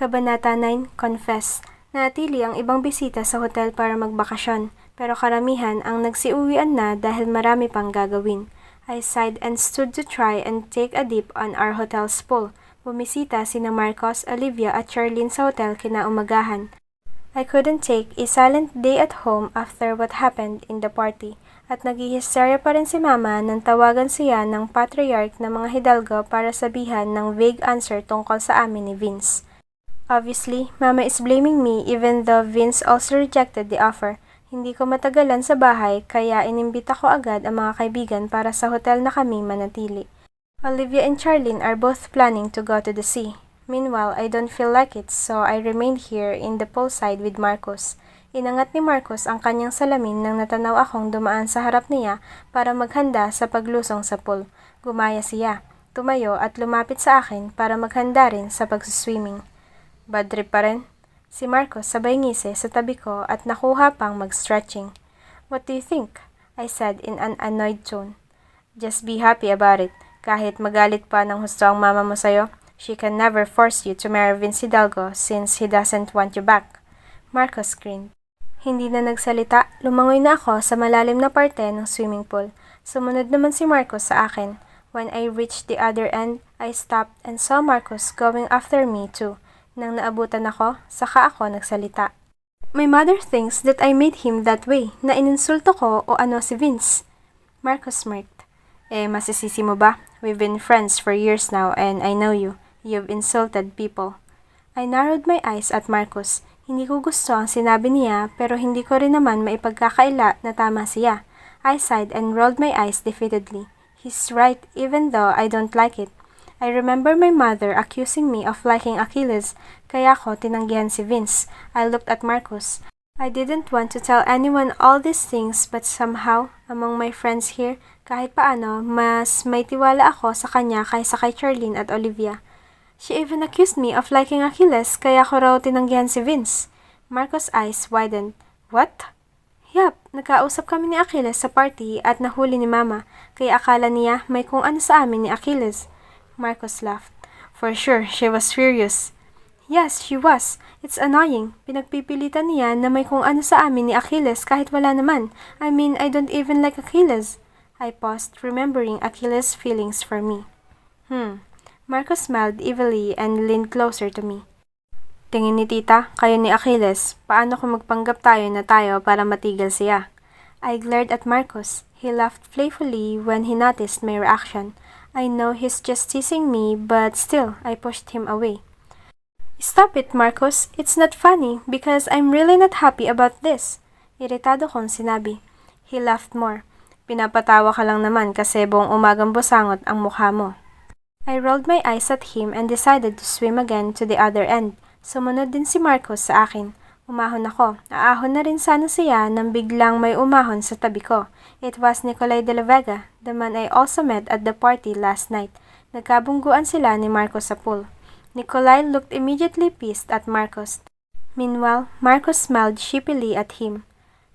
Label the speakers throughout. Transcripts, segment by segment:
Speaker 1: Kabanata 9, Confess. Nanatili ang ibang bisita sa hotel para magbakasyon, pero karamihan ang nagsiuwian na dahil marami pang gagawin. I sighed and stood to try and take a dip on our hotel's pool. Bumisita sina Marcos, Olivia at Charlene sa hotel kinaumagahan. I couldn't take a silent day at home after what happened in the party. At naghihisterya pa rin si Mama nang tawagan siya ng patriarch ng mga Hidalgo para sabihan ng vague answer tungkol sa amin ni Vince. Obviously, Mama is blaming me even though Vince also rejected the offer. Hindi ko matagalan sa bahay kaya inimbita ko agad ang mga kaibigan para sa hotel na kami manatili. Olivia and Charlene are both planning to go to the sea. Meanwhile, I don't feel like it so I remained here in the poolside with Marcos. Inangat ni Marcos ang kanyang salamin nang natanaw akong dumaan sa harap niya para maghanda sa paglusong sa pool. Gumaya siya, tumayo at lumapit sa akin para maghanda rin sa pagsuswimming. Bad trip pa rin? Si Marcos sabay ngisi sa tabi ko at nakuha pang mag-stretching. What do you think? I said in an annoyed tone. Just be happy about it. Kahit magalit pa ng husto ang mama mo sa'yo, she can never force you to marry Vince Hidalgo since he doesn't want you back. Marcos grinned. Hindi na nagsalita, lumangoy na ako sa malalim na parte ng swimming pool. Sumunod naman si Marcos sa akin. When I reached the other end, I stopped and saw Marcos going after me too. Nang naabutan ako, saka ako nagsalita. My mother thinks that I made him that way, na ininsulto ko o ano si Vince. Marcos smirked. Masisisi mo ba? We've been friends for years now and I know you. You've insulted people. I narrowed my eyes at Marcos. Hindi ko gusto ang sinabi niya pero hindi ko rin naman maipagkakaila na tama siya. I sighed and rolled my eyes defeatedly. He's right even though I don't like it. I remember my mother accusing me of liking Achilles, kaya ko tinanggihan si Vince. I looked at Marcos. I didn't want to tell anyone all these things but somehow, among my friends here, kahit paano, mas may tiwala ako sa kanya kaysa kay Charlene at Olivia. She even accused me of liking Achilles, kaya ko raw tinanggihan si Vince. Marcos' eyes widened. What? Yup, nagkausap kami ni Achilles sa party at nahuli ni Mama, kaya akala niya may kung ano sa amin ni Achilles. Marcos laughed. For sure, she was furious. Yes, she was. It's annoying. Pinagpipilitan niya na may kung ano sa amin ni Achilles kahit wala naman. I mean, I don't even like Achilles. I paused, remembering Achilles' feelings for me. Marcos smiled evilly and leaned closer to me. Tingin ni tita, kayo ni Achilles, paano kung magpanggap tayo na tayo para matigil siya? I glared at Marcos. He laughed playfully when he noticed my reaction. I know he's just teasing me, but still, I pushed him away. Stop it, Marcos. It's not funny because I'm really not happy about this. Iritado kong sinabi. He laughed more. Pinapatawa ka lang naman kasi buong umagang busangot ang mukha mo. I rolled my eyes at him and decided to swim again to the other end. Sumunod din si Marcos sa akin. Umahon ako. Aahon na rin sana siya nang biglang may umahon sa tabi ko. It was Nicolay de la Vega, the man I also met at the party last night. Nagkabungguan sila ni Marcos sa pool. Nicolay looked immediately pissed at Marcos. Meanwhile, Marcos smiled sheepily at him.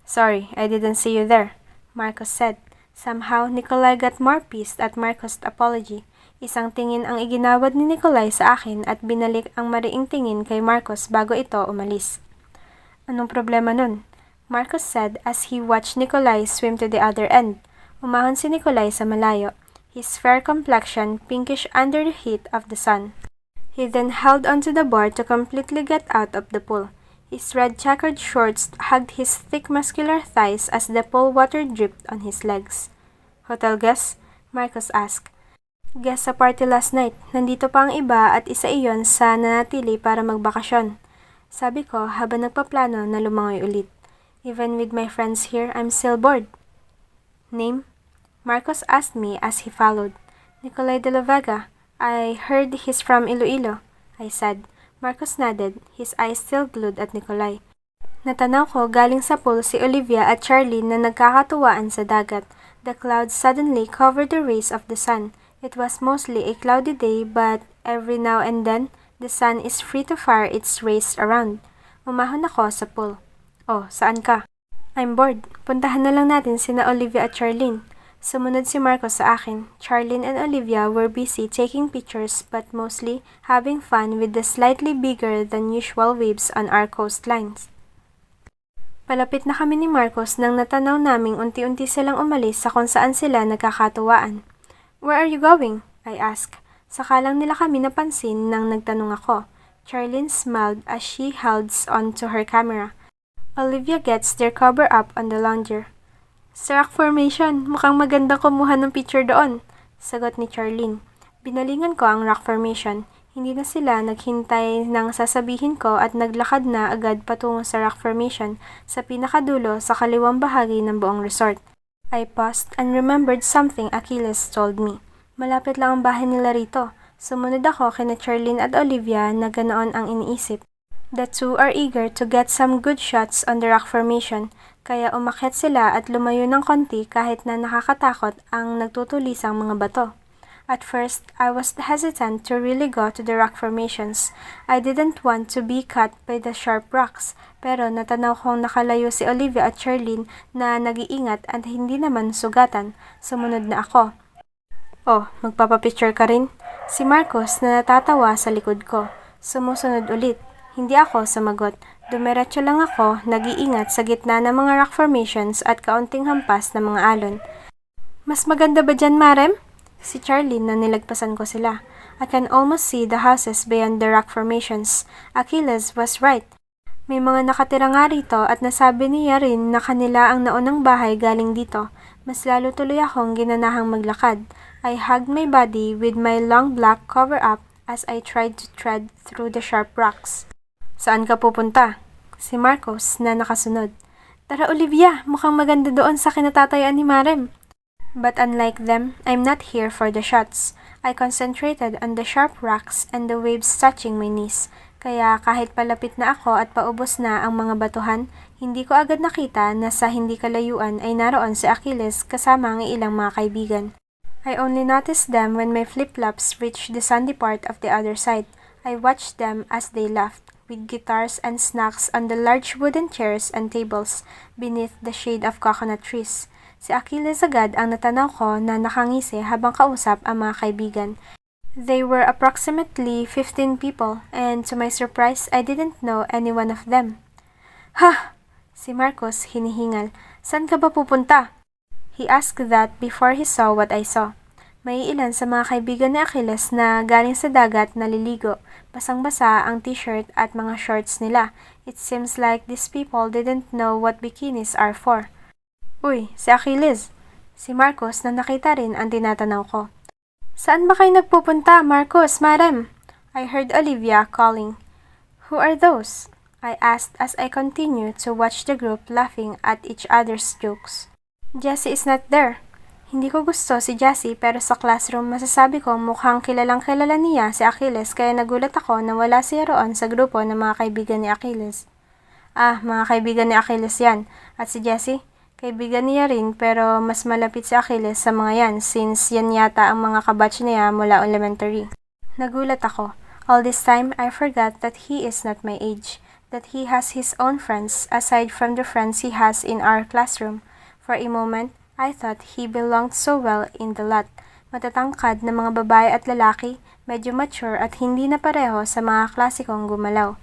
Speaker 1: Sorry, I didn't see you there, Marcos said. Somehow, Nicolay got more pissed at Marcos' apology. Isang tingin ang iginawad ni Nicolay sa akin at binalik ang mariing tingin kay Marcos bago ito umalis. Anong problema nun? Marcos said as he watched Nicolay swim to the other end. Umahon si Nicolay sa malayo, his fair complexion pinkish under the heat of the sun. He then held onto the bar to completely get out of the pool. His red checkered shorts hugged his thick muscular thighs as the pool water dripped on his legs. Hotel guest? Marcos asked. Guest sa party last night. Nandito pa ang iba at isa iyon sa nanatili para magbakasyon. Sabi ko habang nagpaplano na lumangoy ulit. Even with my friends here, I'm still bored. Name? Marcos asked me as he followed. Nicolay de la Vega. I heard he's from Iloilo, I said. Marcos nodded, his eyes still glued at Nicolay. Natanaw ko galing sa pool si Olivia at Charlene na nagkakatuwaan sa dagat. The clouds suddenly covered the rays of the sun. It was mostly a cloudy day but every now and then, the sun is free to fire its rays around. Umahon ako sa pool. Oh, saan ka? I'm bored. Puntahan na lang natin sina Olivia at Charlene. Sumunod si Marcos sa akin. Charlene and Olivia were busy taking pictures but mostly having fun with the slightly bigger than usual waves on our coastlines. Palapit na kami ni Marcos nang natanaw naming unti-unti silang umalis sa kung saan sila nagkakatuwaan. "Where are you going?" I asked. Saka lang nila kami napansin nang nagtanong ako. Charlene smiled as she held on to her camera. Olivia gets their cover up on the lounger. "Sa rock formation, mukhang magandang kumuha ng picture doon," sagot ni Charlene. Binalingan ko ang rock formation. Hindi na sila naghintay ng sasabihin ko at naglakad na agad patungo sa rock formation sa pinakadulo sa kaliwang bahagi ng buong resort. I paused and remembered something Achilles told me. Malapit lang ang bahay nila rito. Sumunod ako kina Charlene at Olivia na ganoon ang iniisip. The two are eager to get some good shots on the rock formation, kaya umakyat sila at lumayo ng konti kahit na nakakatakot ang nagtutulisang mga bato. At first, I was hesitant to really go to the rock formations. I didn't want to be cut by the sharp rocks, pero natanaw kong nakalayo si Olivia at Charlene na nag-iingat at hindi naman sugatan. Sumunod na ako. "Oh, magpapapicture ka rin?" Si Marcos na natatawa sa likod ko. Sumusunod ulit. Hindi ako sumagot. Dumiretso lang ako, nag-iingat sa gitna ng mga rock formations at kaunting hampas ng mga alon. "Mas maganda ba dyan, Marem?" Si Charlene na nilagpasan ko sila. I can almost see the houses beyond the rock formations. Achilles was right. May mga nakatira nga rito at nasabi niya rin na kanila ang naunang bahay galing dito. Mas lalo tuloy akong ginanahang maglakad. I hugged my body with my long black cover-up as I tried to tread through the sharp rocks. "Saan ka pupunta?" Si Marcos na nakasunod. "Tara Olivia, mukhang maganda doon sa kinatatayuan ni Marem." But unlike them, I'm not here for the shots. I concentrated on the sharp rocks and the waves touching my knees. Kaya kahit palapit na ako at paubos na ang mga batuhan, hindi ko agad nakita na sa hindi kalayuan ay naroon si Achilles kasama ang ilang mga kaibigan. I only noticed them when my flip-flops reached the sandy part of the other side. I watched them as they laughed, with guitars and snacks on the large wooden chairs and tables beneath the shade of coconut trees. Si Achilles agad ang natanaw ko na nakangisi habang kausap ang mga kaibigan. They were approximately 15 people, and to my surprise, I didn't know any one of them. "Ha!" Si Marcos hinihingal. "Saan ka ba pupunta?" He asked that before he saw what I saw. May ilan sa mga kaibigan ni Achilles na galing sa dagat naliligo. Basang-basa ang t-shirt at mga shorts nila. It seems like these people didn't know what bikinis are for. "Uy, si Achilles!" Si Marcos na nakita rin ang tinatanaw ko. "Saan ba kayo nagpupunta, Marcos, Marem?" I heard Olivia calling. "Who are those?" I asked as I continued to watch the group laughing at each other's jokes. "Jessie is not there." Hindi ko gusto si Jessie pero sa classroom masasabi ko mukhang kilalang-kilala niya si Achilles kaya nagulat ako na wala siya roon sa grupo ng mga kaibigan ni Achilles. Mga kaibigan ni Achilles yan. At si Jessie? Kaibigan niya rin pero mas malapit si Achilles sa mga yan since yan yata ang mga kabatch niya mula elementary. Nagulat ako. All this time, I forgot that he is not my age. That he has his own friends aside from the friends he has in our classroom. For a moment, I thought he belonged so well in the lot. Matatangkad na mga babae at lalaki, medyo mature at hindi na pareho sa mga klasikong gumalaw.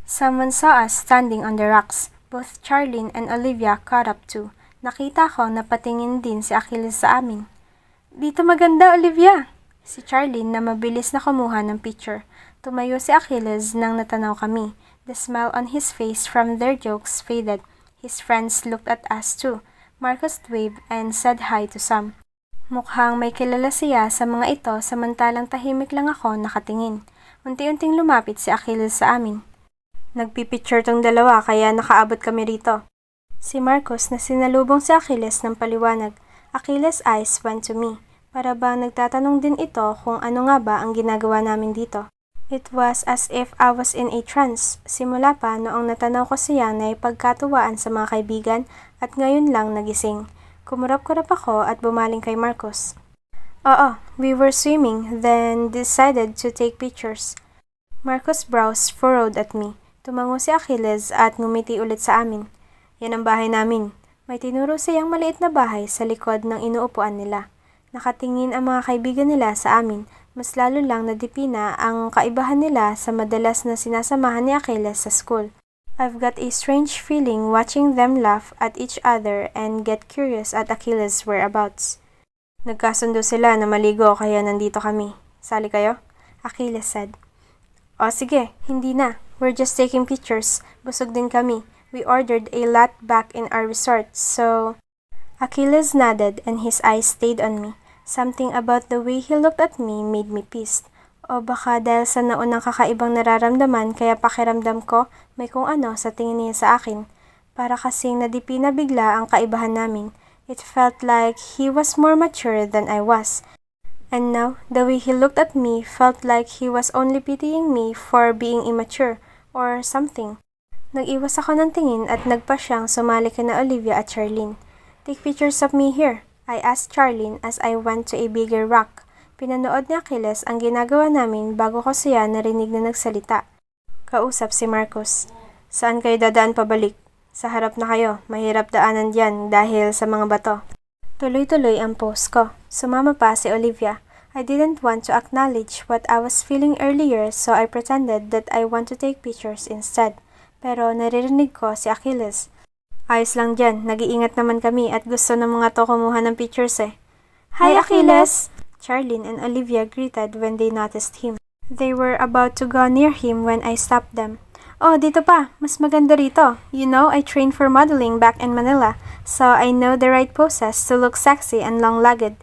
Speaker 1: Someone saw us standing on the rocks. Both Charlene and Olivia caught up too. Nakita ko na patingin din si Achilles sa amin. "Dito maganda, Olivia!" Si Charlene na mabilis na kumuha ng picture. Tumayo si Achilles nang natanaw kami. The smile on his face from their jokes faded. His friends looked at us too. Marcos waved and said hi to some. Mukhang may kilala siya sa mga ito samantalang tahimik lang ako nakatingin. Unti-unting lumapit si Achilles sa amin. "Nagpipicture tong dalawa kaya nakaabot kami rito." Si Marcos na sinalubong si Achilles ng paliwanag. Achilles' eyes went to me. Para bang nagtatanong din ito kung ano nga ba ang ginagawa namin dito. It was as if I was in a trance. Simula pa noong natanaw ko siya na ipagkatuwaan sa mga kaibigan at ngayon lang nagising. Kumurap-kurap ako at bumaling kay Marcos. "Oo, we were swimming, then decided to take pictures." Marcos' brows furrowed at me. Tumango si Achilles at ngumiti ulit sa amin. "Yan ang bahay namin. May tinuro siyang maliit na bahay sa likod ng inuupuan nila. Nakatingin ang mga kaibigan nila sa amin, mas lalo lang nadipina ang kaibahan nila sa madalas na sinasamahan ni Achilles sa school. I've got a strange feeling watching them laugh at each other and get curious at Achilles' whereabouts. Nagkasundo sila na maligo kaya nandito kami. Sali kayo? Achilles said. O sige, hindi na. We're just taking pictures. Busog din kami. We ordered a lot back in our resort, so... Achilles nodded and his eyes stayed on me. Something about the way he looked at me made me pissed. O baka dahil sa naunang kakaibang nararamdaman kaya pakiramdam ko may kung ano sa tingin niya sa akin. Para kasing nadipina bigla ang kaibahan namin. It felt like he was more mature than I was. And now, the way he looked at me felt like he was only pitying me for being immature or something. Nag-iwas ako ng tingin at nagpa siyang sumali kina Olivia at Charlene. Take pictures of me here, I asked Charlene as I went to a bigger rock. Pinanood ni Achilles ang ginagawa namin bago ko siya narinig na nagsalita. Kausap si Marcos. Saan kayo dadaan pabalik? Sa harap na kayo, mahirap daanan diyan dahil sa mga bato. Tuloy-tuloy ang post ko. Sumama pa si Olivia. I didn't want to acknowledge what I was feeling earlier so I pretended that I want to take pictures instead. Pero naririnig ko si Achilles. Ayos lang dyan, nag-iingat naman kami at gusto ng mga to kumuha ng pictures eh. Hi Achilles! Charlene and Olivia greeted when they noticed him. They were about to go near him when I stopped them. Oh, dito pa. Mas maganda rito. You know, I trained for modeling back in Manila, so I know the right poses to look sexy and long-legged.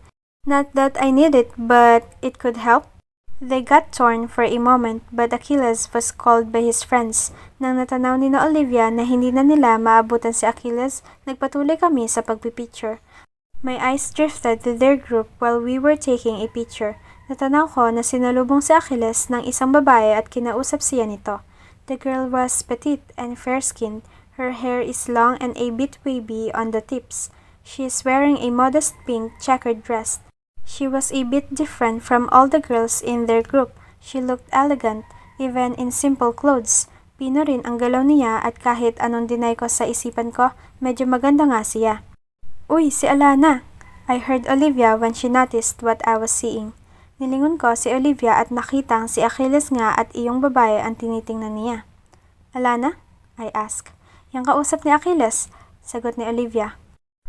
Speaker 1: Not that I need it, but it could help. They got torn for a moment, but Achilles was called by his friends. Nang natanaw ni na Olivia na hindi na nila maabutan si Achilles, nagpatuloy kami sa pagpipicture. My eyes drifted to their group while we were taking a picture. Natanaw ko na sinalubong si Achilles ng isang babae at kinausap siya nito. The girl was petite and fair-skinned. Her hair is long and a bit wavy on the tips. She is wearing a modest pink checkered dress. She was a bit different from all the girls in their group. She looked elegant, even in simple clothes. Pino rin ang galaw niya at kahit anong deny ko sa isipan ko, medyo maganda nga siya. Uy, si Alana! I heard Olivia when she noticed what I was seeing. Nilingon ko si Olivia at nakitang si Achilles nga at iyong babae ang tinitingnan niya. Alana? I asked. Yang kausap ni Achilles, sagot ni Olivia.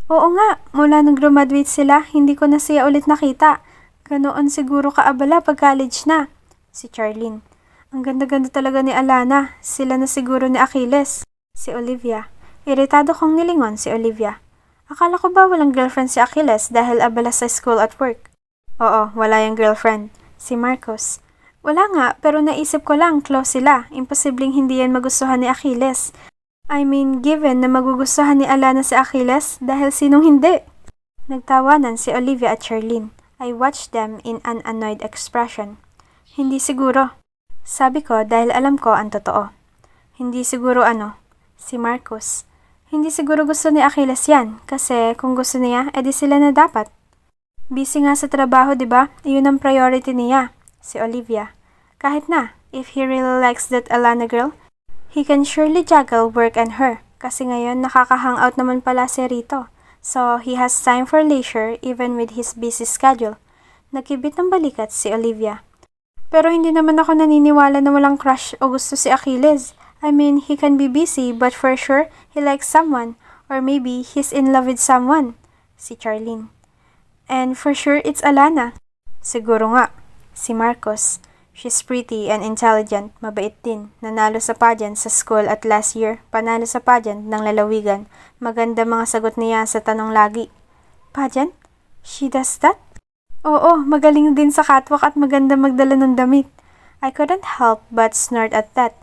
Speaker 1: Oo nga, mula nang graduate sila, hindi ko na siya ulit nakita. Ganoon siguro kaabala pag college na. Si Charlene. Ang ganda-ganda talaga ni Alana, sila na siguro ni Achilles. Si Olivia. Iritado kong nilingon si Olivia. Akala ko ba walang girlfriend si Achilles dahil abala sa school at work? Oo, wala yung girlfriend. Si Marcos. Wala nga, pero naisip ko lang, close sila. Imposibleng hindi yan magustuhan ni Achilles. I mean, given na magugustuhan ni Alana si Achilles, dahil sinong hindi? Nagtawanan si Olivia at Charlene. I watched them in an annoyed expression. Hindi siguro. Sabi ko dahil alam ko ang totoo. Hindi siguro ano? Si Marcos. Hindi siguro gusto ni Achilles yan, kasi kung gusto niya, edi sila na dapat. Busy nga sa trabaho, diba? Iyon ang priority niya. Si Olivia. Kahit na, if he really likes that Alana girl, he can surely juggle work and her, kasi ngayon nakaka-hangout naman pala siya rito. So, he has time for leisure even with his busy schedule. Nakibit ng balikat si Olivia. Pero hindi naman ako naniniwala na walang crush o gusto si Achilles. I mean, he can be busy but for sure, he likes someone. Or maybe, he's in love with someone. Si Charlene. And for sure, it's Alana. Siguro nga. Si Marcos. She's pretty and intelligent, mabait din. Nanalo sa pageant sa school at last year, panalo sa pageant ng lalawigan. Maganda mga sagot niya sa tanong lagi. Pageant? She does that? Oo, magaling din sa catwalk at maganda magdala ng damit. I couldn't help but snort at that.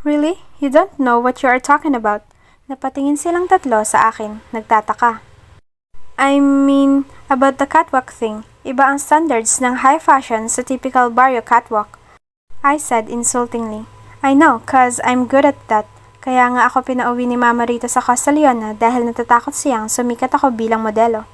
Speaker 1: Really? You don't know what you are talking about? Napatingin silang tatlo sa akin, nagtataka. I mean, about the catwalk thing. Iba ang standards ng high fashion sa typical barrio catwalk. I said insultingly. I know, cause I'm good at that. Kaya nga ako pinauwi ni Mama rito sa Costa Leona dahil natatakot siyang sumikat ako bilang modelo.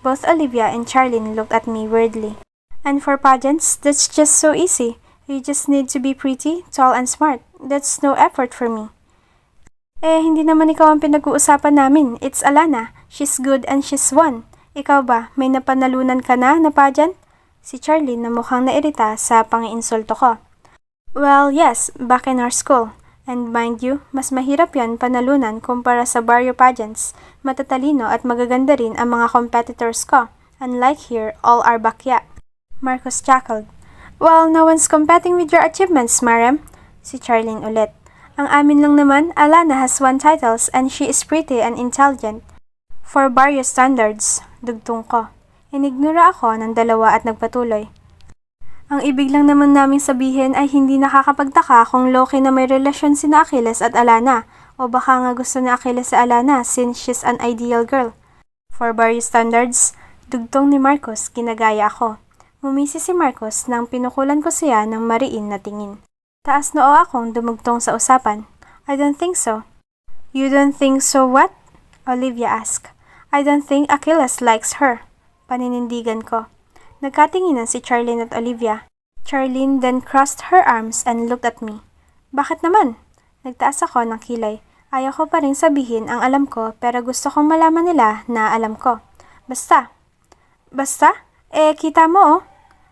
Speaker 1: Both Olivia and Charlene looked at me weirdly. And for pageants, that's just so easy. You just need to be pretty, tall, and smart. That's no effort for me. Hindi naman ikaw ang pinag-uusapan namin. It's Alana. She's good and she's won. Ikaw ba, may napanalunan ka na pageant? Si Charlene na mukhang nairita sa pangiinsulto ko. Well, yes, back in our school. And mind you, mas mahirap yan panalunan kumpara sa barrio pageants. Matatalino at magaganda rin ang mga competitors ko. Unlike here, all are bakya. Marcos chuckled. Well, no one's competing with your achievements, Marem. Si Charlene ulit. Ang amin lang naman, Alana has won titles and she is pretty and intelligent. For barrio standards, dugtong ko. Inignora ako ng dalawa at nagpatuloy. Ang ibig lang naman naming sabihin ay hindi nakakapagtaka kung low-key na may relasyon sina Achilles at Alana, o baka nga gusto ni Achilles sa Alana since she's an ideal girl. For barrio standards, dugtong ni Marcos, ginagaya ako. Ngumisi si Marcos nang pinukulan ko siya ng mariin na tingin. Taas noo akong dumugtong sa usapan. I don't think so. You don't think so what? Olivia asked. I don't think Achilles likes her. Paninindigan ko. Nagkatinginan si Charlene at Olivia. Charlene then crossed her arms and looked at me. Bakit naman? Nagtaas ako ng kilay. Ayaw ko pa rin sabihin ang alam ko pero gusto kong malaman nila na alam ko. Basta? Kita mo oh.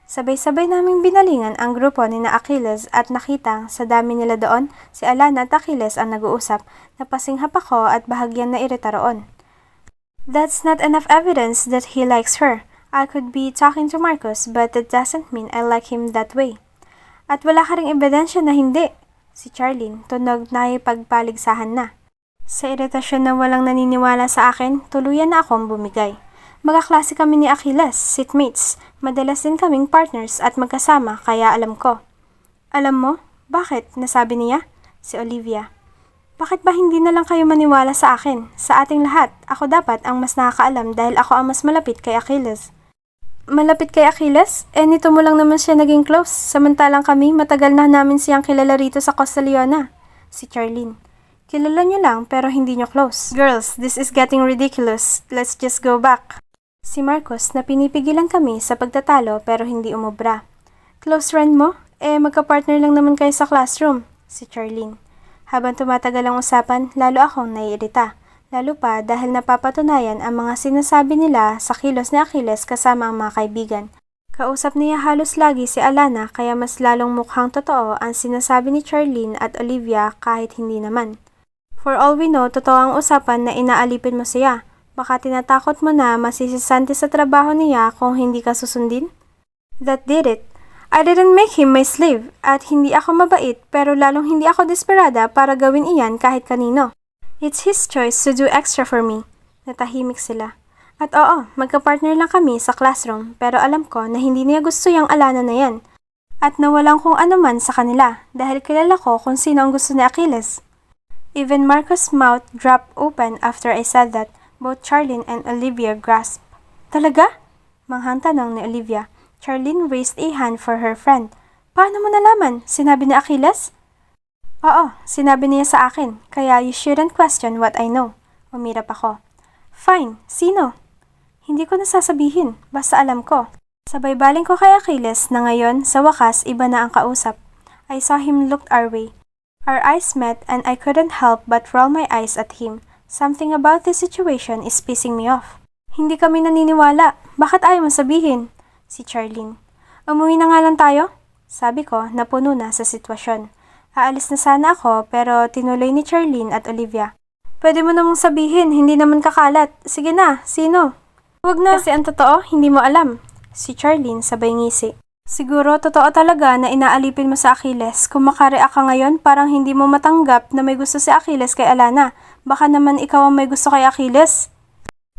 Speaker 1: Sabay-sabay naming binalingan ang grupo ni na Achilles at nakitang sa dami nila doon, si Alana at Achilles ang nag-uusap. Napasinghap ako at bahagyang nairita roon. That's not enough evidence that he likes her. I could be talking to Marcos but that doesn't mean I like him that way. At wala ka ring ebidensya na hindi. Si Charlene, tunog na ipagpaligsahan na. Sa iritasyon na walang naniniwala sa akin, tuluyan na akong bumigay. Magkaklase kami ni Achilles, seatmates. Madalas din kaming partners at magkasama kaya alam ko. Alam mo? Bakit? Nasabi niya? Si Olivia. Bakit ba hindi na lang kayo maniwala sa akin? Sa ating lahat, ako dapat ang mas nakakaalam dahil ako ang mas malapit kay Achilles. Malapit kay Achilles? Nito mo lang naman siya naging close. Samantalang kami, matagal na namin siyang kilala rito sa Costa Leona. Si Charlene. Kilala niyo lang pero hindi niyo close. Girls, this is getting ridiculous. Let's just go back. Si Marcos na pinipigilan kami sa pagtatalo pero hindi umubra. Close friend mo? Magka-partner lang naman kayo sa classroom. Si Charlene. Habang tumatagal ang usapan, lalo akong naiirita. Lalo pa dahil napapatunayan ang mga sinasabi nila sa kilos ni Achilles kasama ang mga kaibigan. Kausap niya halos lagi si Alana kaya mas lalong mukhang totoo ang sinasabi ni Charlene at Olivia kahit hindi naman. For all we know, totoo ang usapan na inaalipin mo siya. Baka tinatakot mo na masisisante sa trabaho niya kung hindi ka susundin? That did it. I didn't make him my slave at hindi ako mabait pero lalong hindi ako desperada para gawin iyan kahit kanino. It's his choice to do extra for me. Natahimik sila. At oo, magka-partner lang kami sa classroom pero alam ko na hindi niya gusto yung Alana na yan. At nawalan kong anuman sa kanila dahil kilala ko kung sino ang gusto ni Achilles. Even Marcos' mouth dropped open after I said that. Both Charlene and Olivia grasped. Talaga? Manghang tanong ni Olivia. Charlene raised a hand for her friend. Paano mo nalaman? Sinabi ni Achilles? Oo, sinabi niya sa akin, kaya you shouldn't question what I know. Umirap ako. Fine, sino? Hindi ko nasasabihin, basta alam ko. Sabay baling ko kay Achilles na ngayon, sa wakas, iba na ang kausap. I saw him look our way. Our eyes met and I couldn't help but roll my eyes at him. Something about this situation is pissing me off. Hindi kami naniniwala. Bakit ayaw mo sabihin? Si Charlene. Umuwi na nga lang tayo? Sabi ko, napuno na sa sitwasyon. Aalis na sana ako pero tinuloy ni Charlene at Olivia. Pwede mo namang sabihin, hindi naman kakalat. Sige na, sino? Huwag na. Kasi ang totoo, hindi mo alam. Si Charlene sabay ngisi. Siguro totoo talaga na inaalipin mo sa Achilles. Kung makareact ka ngayon, parang hindi mo matanggap na may gusto si Achilles kay Alana. Baka naman ikaw ang may gusto kay Achilles.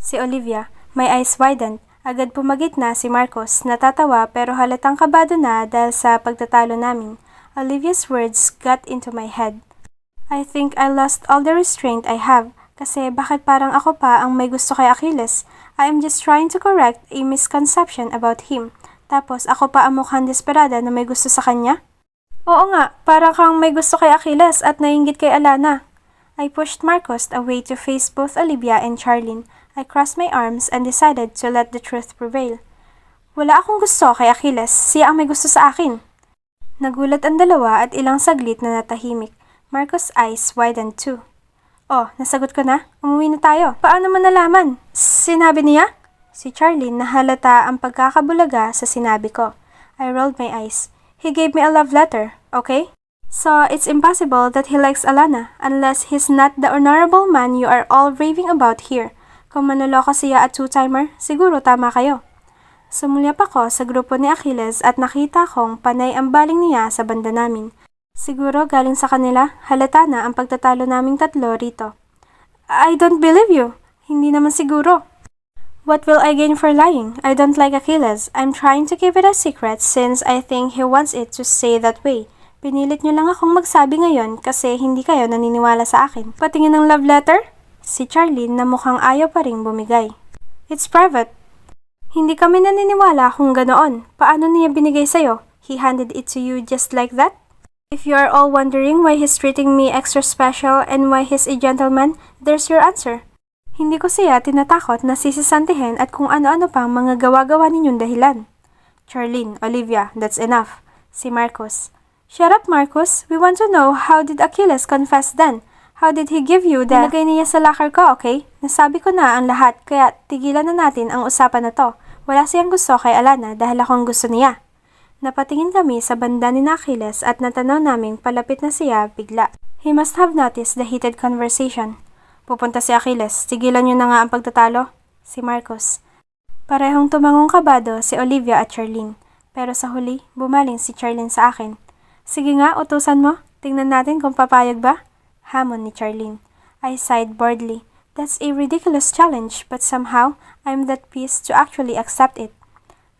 Speaker 1: Si Olivia, my eyes widened. Agad pumagit na si Marcos, natatawa pero halatang kabado na dahil sa pagtatalo namin. Olivia's words got into my head. I think I lost all the restraint I have. Kasi bakit parang ako pa ang may gusto kay Achilles? I am just trying to correct a misconception about him. Tapos ako pa ang mukhang desperada na may gusto sa kanya? Oo nga, parang kang may gusto kay Achilles at naiinggit kay Alana. I pushed Marcos away to face both Olivia and Charlene. I crossed my arms and decided to let the truth prevail. Wala akong gusto kay Achilles, siya ang may gusto sa akin. Nagulat ang dalawa at ilang saglit na natahimik. Marcos' eyes widened too. Oh, nasagot ko na. Umuwi na tayo. Paano mo nalaman? Sinabi niya? Si Charlene nahalata ang pagkakabulaga sa sinabi ko. I rolled my eyes. He gave me a love letter, okay? So, it's impossible that he likes Alana unless he's not the honorable man you are all raving about here. Kung manloloko siya at two-timer, siguro tama kayo. Sumulyap ako sa grupo ni Achilles at nakita kong panay ang baling niya sa banda namin. Siguro galing sa kanila, halata na ang pagtatalo naming tatlo rito. I don't believe you. Hindi naman siguro. What will I gain for lying? I don't like Achilles. I'm trying to keep it a secret since I think he wants it to stay that way. Pinilit niyo lang akong magsabi ngayon kasi hindi kayo naniniwala sa akin. Patingin ng love letter? Si Charlene na mukhang ayaw pa ring bumigay. It's private. Hindi kami naniniwala kung ganoon. Paano niya binigay sa'yo? He handed it to you just like that? If you are all wondering why he's treating me extra special and why he's a gentleman, there's your answer. Hindi ko siya tinatakot na sisisantihin at kung ano-ano pang mga gawa-gawa ninyong dahilan. Charlene, Olivia, that's enough. Si Marcos. Shut up, Marcos. We want to know how did Achilles confess then? How did he give you the... Nilagay niya sa locker ko, okay? Nasabi ko na ang lahat, kaya tigilan na natin ang usapan na to. Wala siyang gusto kay Alana dahil akong gusto niya. Napatingin kami sa banda ni Achilles at natanaw naming palapit na siya bigla. He must have noticed the heated conversation. Pupunta si Achilles, tigilan niyo na nga ang pagtatalo. Si Marcos. Parehong tumangong kabado si Olivia at Charlene. Pero sa huli, bumaling si Charlene sa akin. Sige nga, utusan mo. Tingnan natin kung papayag ba. Hamon ni Charlene. I sighed boredly. That's a ridiculous challenge, but somehow, I'm that pleased to actually accept it.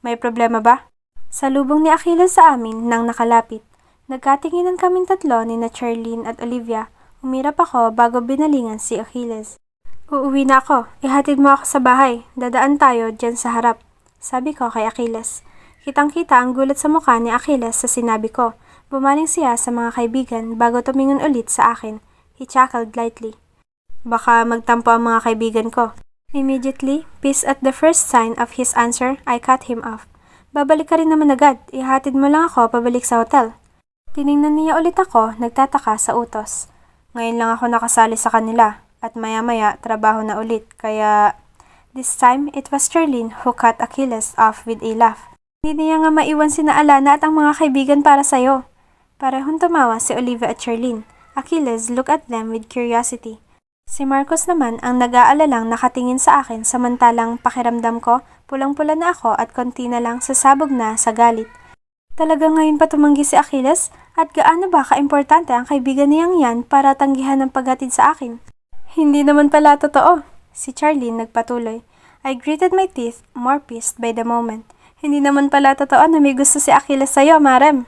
Speaker 1: May problema ba? Salubong ni Achilles sa amin nang nakalapit. Nagkatinginan kaming tatlo ni na Charlene at Olivia. Umirap ako bago binalingan si Achilles. Uuwi na ako. Ihatid mo ako sa bahay. Dadaan tayo dyan sa harap. Sabi ko kay Achilles. Kitang-kita ang gulat sa mukha ni Achilles sa sinabi ko. Bumaling siya sa mga kaibigan bago tumingon ulit sa akin. He chuckled lightly. Baka magtampo ang mga kaibigan ko. Immediately, pissed at the first sign of his answer, I cut him off. Babalik ka rin naman agad. Ihatid mo lang ako pabalik sa hotel. Tiningnan niya ulit ako, nagtataka sa utos. Ngayon lang ako nakasali sa kanila at maya-maya trabaho na ulit. Kaya this time, it was Charlene who cut Achilles off with a laugh. Hindi niya nga maiwan sina Alana at ang mga kaibigan para sa'yo. Parehong tumawa si Olivia at Charlene. Achilles looked at them with curiosity. Si Marcos naman ang nag-aalalang nakatingin sa akin samantalang pakiramdam ko, pulang-pula na ako at konti na lang sasabog na sa galit. Talaga ngayon pa tumanggi si Achilles? At gaano ba ka-importante ang kaibigan niyang yan para tanggihan ng paghatid sa akin? Hindi naman pala totoo. Si Charlene nagpatuloy. I gritted my teeth, more pissed by the moment. Hindi naman pala totoo na may gusto si Achilles sa'yo, Marem.